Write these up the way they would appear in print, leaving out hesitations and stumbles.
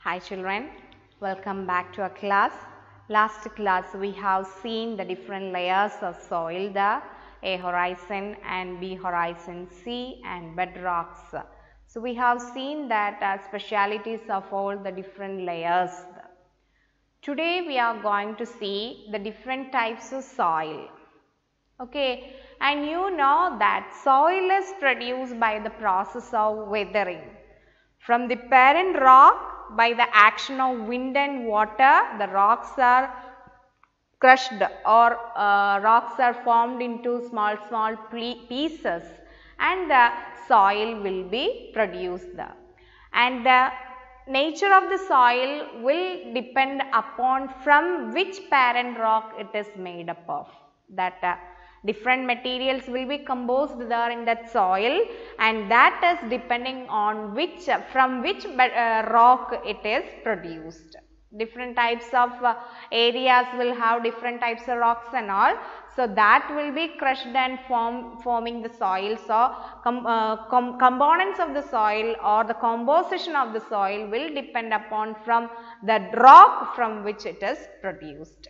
Hi children, welcome back to our class. Last class we have seen the different layers of soil, the A horizon and B horizon, C and bedrocks. So we have seen that specialities of all the different layers. Today we are going to see the different types of soil. Okay, and you know that soil is produced by the process of weathering. From the parent rock, by the action of wind and water, the rocks are crushed or rocks are formed into small pieces and the soil will be produced. And the nature of the soil will depend upon from which parent rock it is made up of. Different materials will be composed there in that soil, and that is depending on from which rock it is produced. Different types of areas will have different types of rocks and all. So that will be crushed and forming the soil. So components of the soil or the composition of the soil will depend upon from the rock from which it is produced.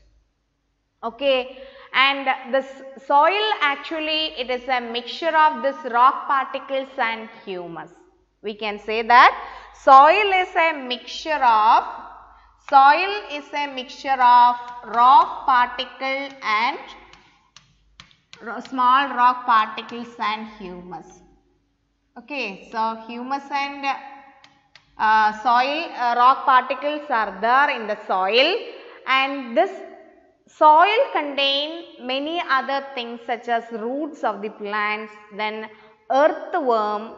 Okay, and this soil actually it is a mixture of this rock particles and humus. We can say that soil is a mixture of rock particle and small rock particles and humus. Okay, so humus and rock particles are there in the soil, and this soil contains many other things such as roots of the plants, then earthworm,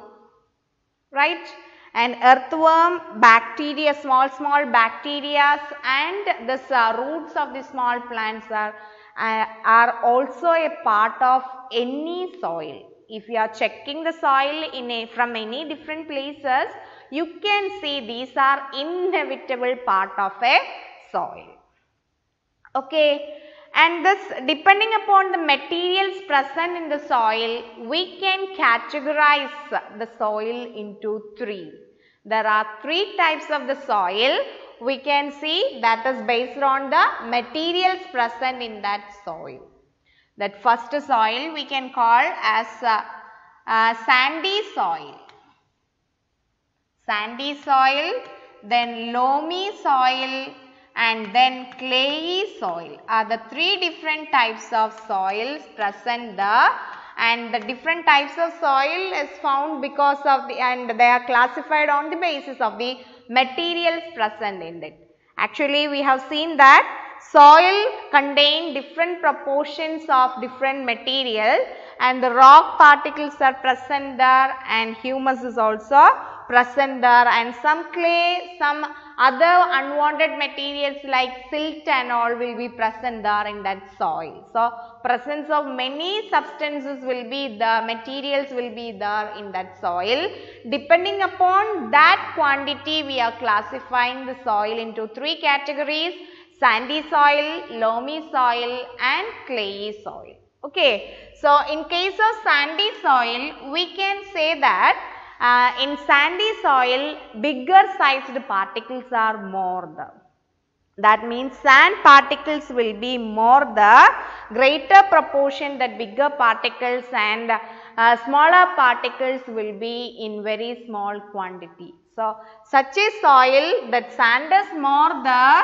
right? And earthworm, bacteria, small bacteria, and the roots of the small plants are also a part of any soil. If you are checking the soil from any different places, you can see these are inevitable part of a soil. Okay, and this depending upon the materials present in the soil, we can categorize the soil into three. There are three types of the soil we can see that is based on the materials present in that soil. That first soil we can call as sandy soil. Sandy soil, then loamy soil, and then clayey soil are the three different types of soils present there, and the different types of soil is found because of and they are classified on the basis of the materials present in it. Actually, we have seen that soil contain different proportions of different material, and the rock particles are present there, and humus is also present there, and some clay, some other unwanted materials like silt and all will be present there in that soil. So presence of many substances will be the materials will be there in that soil. Depending upon that quantity, we are classifying the soil into three categories: sandy soil, loamy soil, and clayey soil. Okay, so in case of sandy soil, we can say that in sandy soil, bigger sized particles are more there. That means sand particles will be more the greater proportion, that bigger particles and smaller particles will be in very small quantity. So such a soil that sand is more the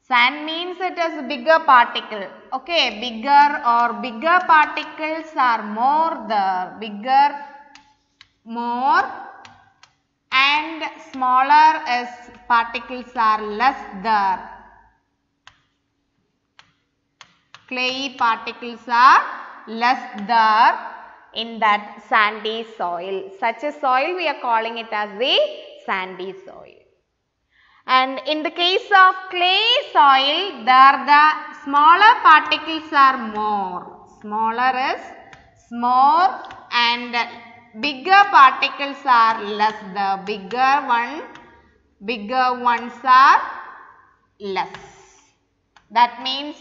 sand means it is a bigger particle. Okay, bigger particles are more the more, and smaller as particles are less there. Clayey particles are less there in that sandy soil. Such a soil we are calling it as the sandy soil. And in the case of clay soil, there the smaller particles are more. Smaller is more and bigger particles are less. The bigger ones are less. That means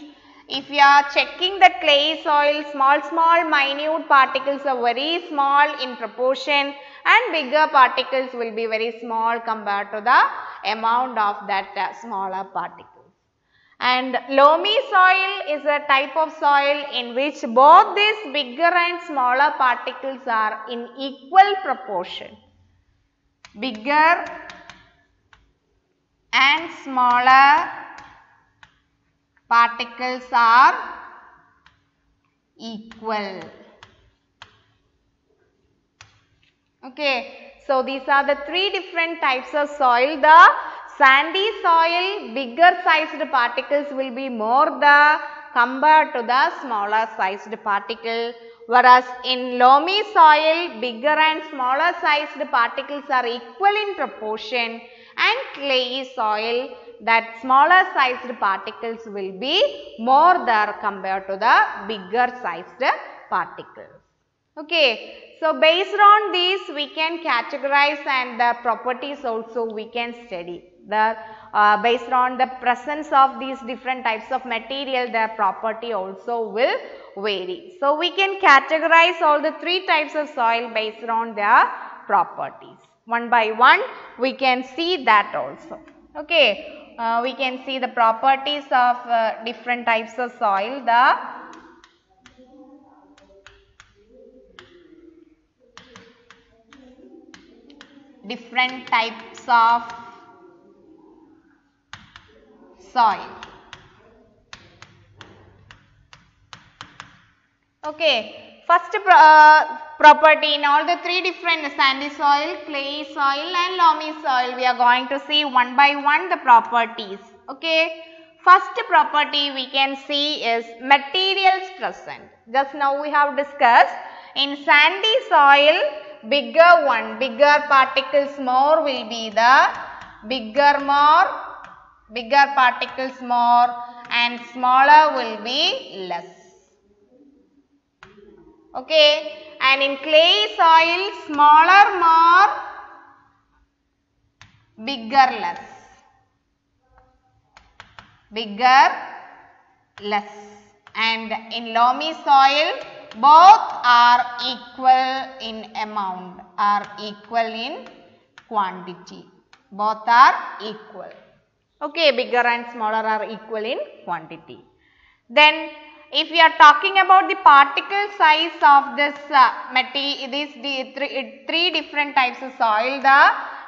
if you are checking the clay soil, small minute particles are very small in proportion, and bigger particles will be very small compared to the amount of that smaller particles. And loamy soil is a type of soil in which both these bigger and smaller particles are in equal proportion. Bigger and smaller particles are equal. Okay, so these are the three different types of soil. The sandy soil, bigger sized particles will be more compared to the smaller sized particle, whereas in loamy soil, bigger and smaller sized particles are equal in proportion, and clayey soil, that smaller sized particles will be more there compared to the bigger sized particles. Okay, so based on these we can categorize, and the properties also we can study. Based on the presence of these different types of material, their property also will vary. So we can categorize all the three types of soil based on their properties. One by one we can see that also. Okay, we can see the properties of different types of soil. The different types of soil. Okay, first property in all the three different sandy soil, clay soil and loamy soil, we are going to see one by one the properties. Okay, first property we can see is materials present. Just now we have discussed, in sandy soil, bigger particles more will be the bigger particles more, and smaller will be less. Okay, and in clay soil, smaller more, bigger less. Bigger less. And in loamy soil, both are equal in amount, are equal in quantity. Both are equal. Okay, bigger and smaller are equal in quantity. Then if we are talking about the particle size of this three different types of soil,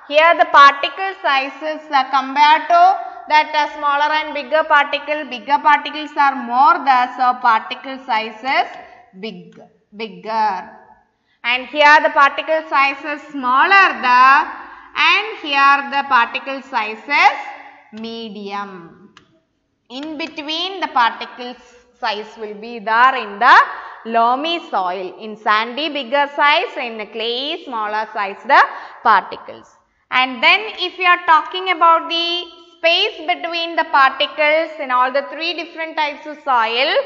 here the particle sizes compared to that smaller and bigger particles are more there, so particle sizes bigger, and here the particle size is smaller there, and here the particle size is medium. In between the particles size will be there in the loamy soil, in sandy bigger size, in clay smaller sized particles. And then if you are talking about the space between the particles in all the three different types of soil,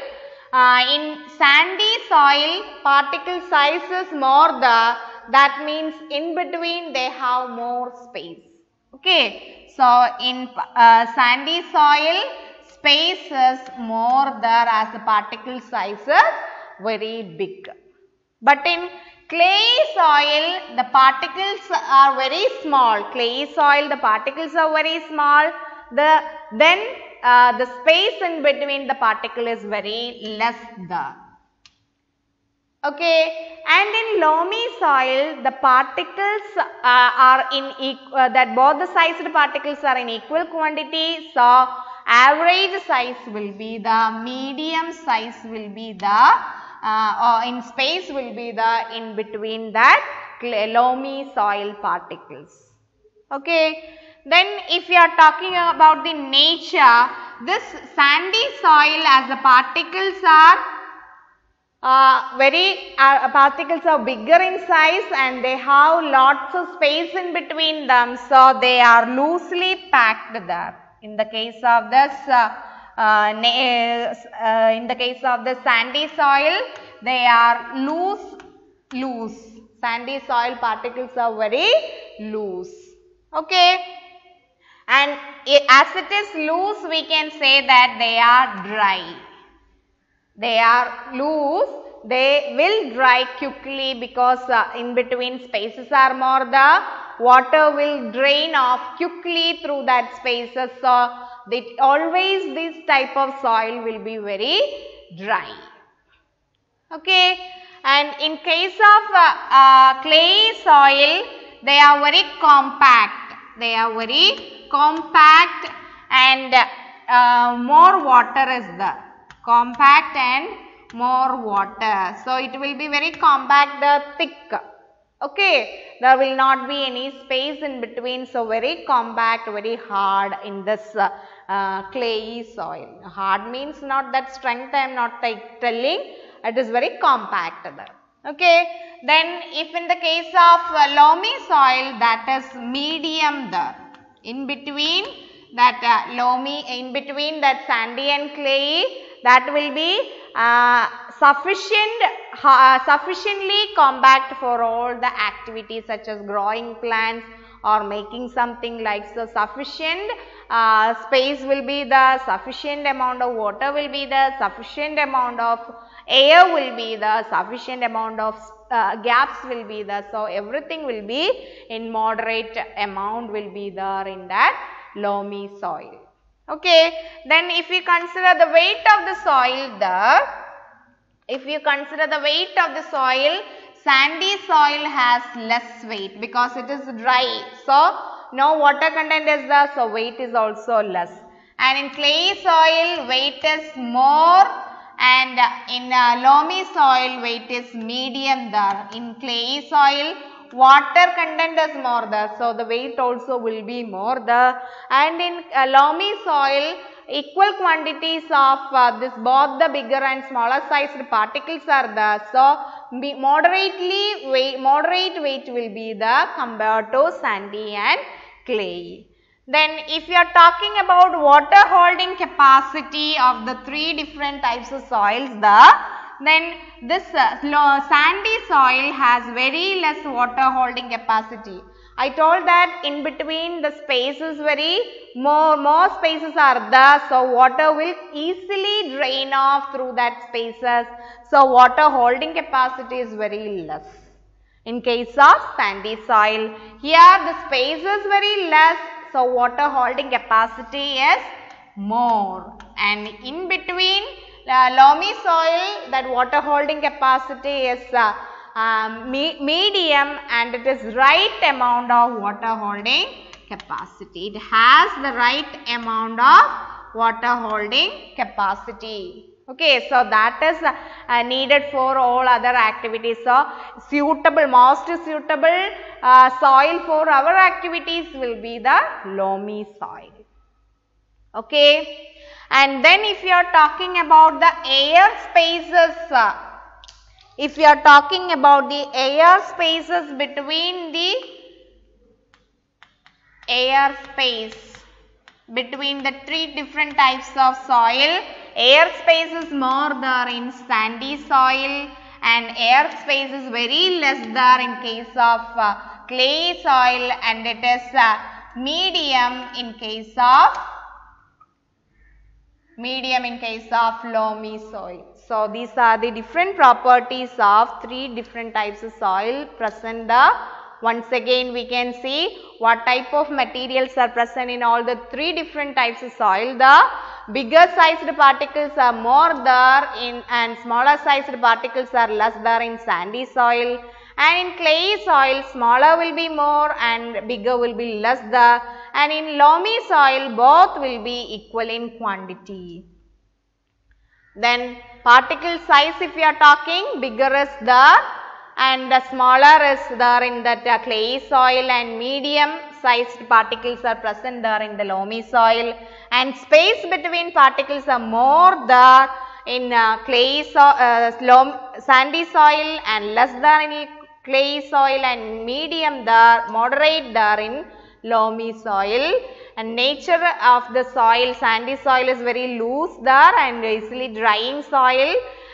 in sandy soil particle size is more that means in between they have more space. Okay, so in sandy soil space is more there as the particle size is very big. But in clay soil the particles are very small. Clay soil the particles are very small. Then the space in between the particle is very less there. Okay, and in loamy soil the particles are in that both the sized particles are in equal quantity, so average size will be the medium size will be the or in space will be the in between that loamy soil particles. Okay. Then if we are talking about the nature, this sandy soil as the particles are particles are bigger in size and they have lots of space in between them, so they are loosely packed there. In the case of this sandy soil, they are loose. Sandy soil particles are very loose. Okay. And as it is loose, we can say that they are dry. They are loose they will dry quickly because in between spaces are more, the water will drain off quickly through that spaces. So, always this type of soil will be very dry. Okay. And in case of clay soil, they are very compact. They are very compact and more water is there. Compact and more water. So, it will be very compact, thick. Okay. There will not be any space in between. So, very compact, very hard in this clayey soil. Hard means not that strength, I am not telling. It is very compact there. Okay. Then if in the case of loamy soil, that is medium there. In between that loamy, in between that sandy and clayey, that will be sufficiently compact for all the activities such as growing plants or making something like so. Sufficient space will be there, sufficient amount of water will be there, sufficient amount of air will be there, sufficient amount of gaps will be there. So, everything will be in moderate amount will be there in that loamy soil. Okay. Then if you consider the weight of the soil there, if you consider the weight of the soil, sandy soil has less weight because it is dry. So, no water content is there, so weight is also less. And in clay soil, weight is more, and in loamy soil, weight is medium there. In clay soil, water content is more there, so the weight also will be more there. And in loamy soil, equal quantities of this both the bigger and smaller sized particles are there. So, moderate weight will be there compared to sandy and clay. Then if you are talking about water holding capacity of the three different types of soils then this sandy soil has very less water holding capacity. I told that in between the space is very more spaces are there, so water will easily drain off through that spaces. So, water holding capacity is very less. In case of sandy soil, here the space is very less, so water holding capacity is more. And in between loamy soil, that water holding capacity is medium, and it is right amount of water holding capacity. It has the right amount of water holding capacity. Okay, so that is needed for all other activities. So, most suitable soil for our activities will be the loamy soil. Okay, and then if you are talking about the air spaces, if you are talking about the air spaces between the between the three different types of soil, air space is more there in sandy soil and air space is very less there in case of clay soil, and it is medium in case of loamy soil. So, these are the different properties of three different types of soil present there. Once again we can see what type of materials are present in all the three different types of soil. The bigger sized particles are more there in, and smaller sized particles are less there in sandy soil, and in clay soil smaller will be more and bigger will be less there, and in loamy soil both will be equal in quantity. Then particle size, if we are talking, bigger is there and the smaller is there in that clay soil, and medium sized particles are present there in the loamy soil, and space between particles are more there in sandy soil and less there in clay soil, and medium there, moderate there in loamy soil. And nature of the soil, sandy soil is very loose there and easily drying soil,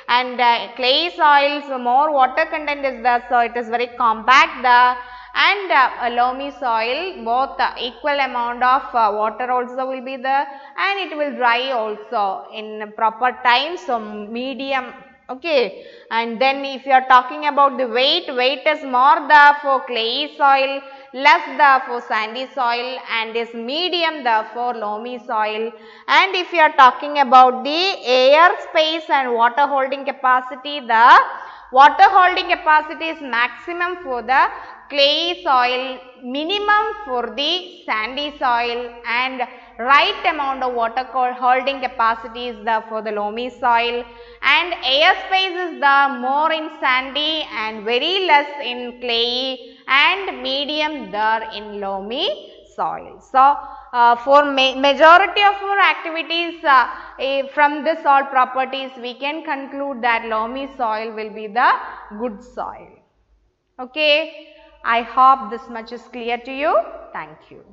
and clay soils more water content is there, so it is very compact there, and loamy soil both equal amount of water also will be there and it will dry also in proper time. So, medium, Okay, and then if you are talking about the weight is more the for clayey soil, less the for sandy soil, and is medium the for loamy soil. And if you are talking about the air space and water holding capacity, the water holding capacity is maximum for the clayey soil, minimum for the sandy soil, and right amount of water holding capacity is the for the loamy soil, and air space is the more in sandy and very less in clayey and medium there in loamy soil. So, for majority of our activities from this all properties we can conclude that loamy soil will be the good soil. Okay, I hope this much is clear to you. Thank you.